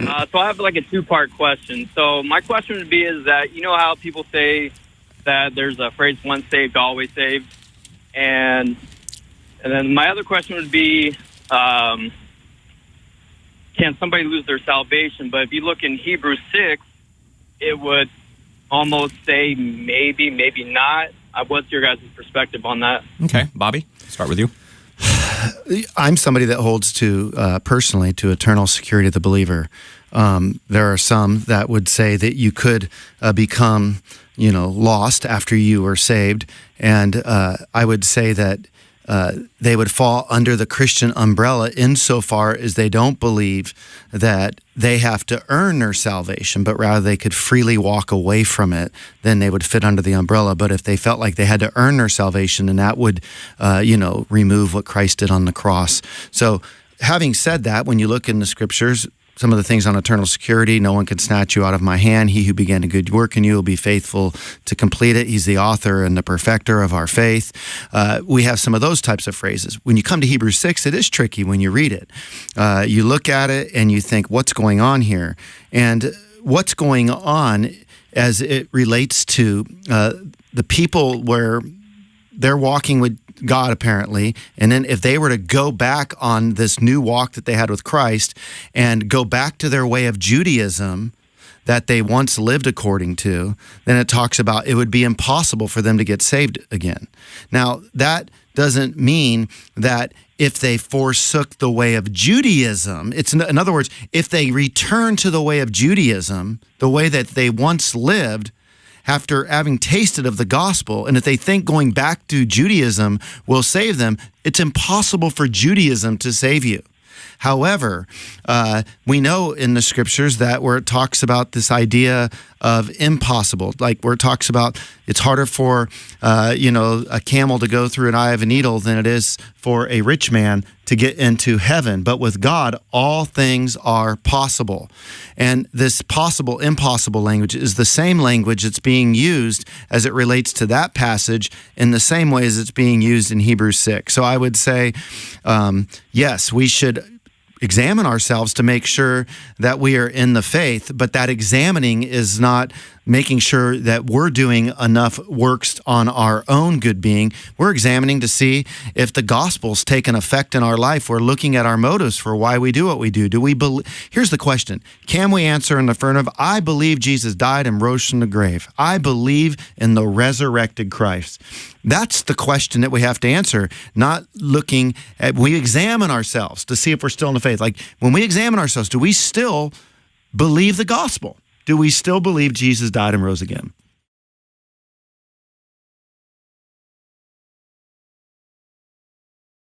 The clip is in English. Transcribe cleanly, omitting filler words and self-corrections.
So I have like a two-part question. So my question would be is that, you know how people say that there's a phrase, once saved, always saved? And then my other question would be, can somebody lose their salvation? But if you look in Hebrews 6, it would almost say maybe, maybe not. What's your guys' perspective on that? Okay, Bobby, start with you. I'm somebody that holds to, personally, to eternal security of the believer. There are some that would say that you could become, lost after you were saved. And I would say that they would fall under the Christian umbrella insofar as they don't believe that they have to earn their salvation, but rather they could freely walk away from it, then they would fit under the umbrella. But if they felt like they had to earn their salvation, then that would, remove what Christ did on the cross. So having said that, when you look in the scriptures, some of the things on eternal security, no one can snatch you out of my hand. He who began a good work in you will be faithful to complete it. He's the author and the perfecter of our faith. We have some of those types of phrases. When you come to Hebrews 6, it is tricky when you read it. You look at it and you think, what's going on here? And what's going on as it relates to the people where they're walking with God, apparently, and then if they were to go back on this new walk that they had with Christ and go back to their way of Judaism that they once lived according to, then it talks about it would be impossible for them to get saved again. Now, that doesn't mean that if they forsook the way of Judaism, in other words, if they return to the way of Judaism, the way that they once lived, after having tasted of the gospel, and if they think going back to Judaism will save them, it's impossible for Judaism to save you. However, we know in the scriptures that where it talks about this idea of impossible, like where it talks about it's harder for, a camel to go through an eye of a needle than it is for a rich man to get into heaven. But with God, all things are possible. And this possible, impossible language is the same language that's being used as it relates to that passage in the same way as it's being used in Hebrews 6. So I would say, yes, we should examine ourselves to make sure that we are in the faith, but that examining is not making sure that we're doing enough works on our own good being. We're examining to see if the gospel's taken effect in our life. We're looking at our motives for why we do what we do. Here's the question. Can we answer in the affirmative? I believe Jesus died and rose from the grave. I believe in the resurrected Christ. That's the question that we have to answer, not looking at, we examine ourselves to see if we're still in the faith. Like when we examine ourselves, do we still believe the gospel? Do we still believe Jesus died and rose again?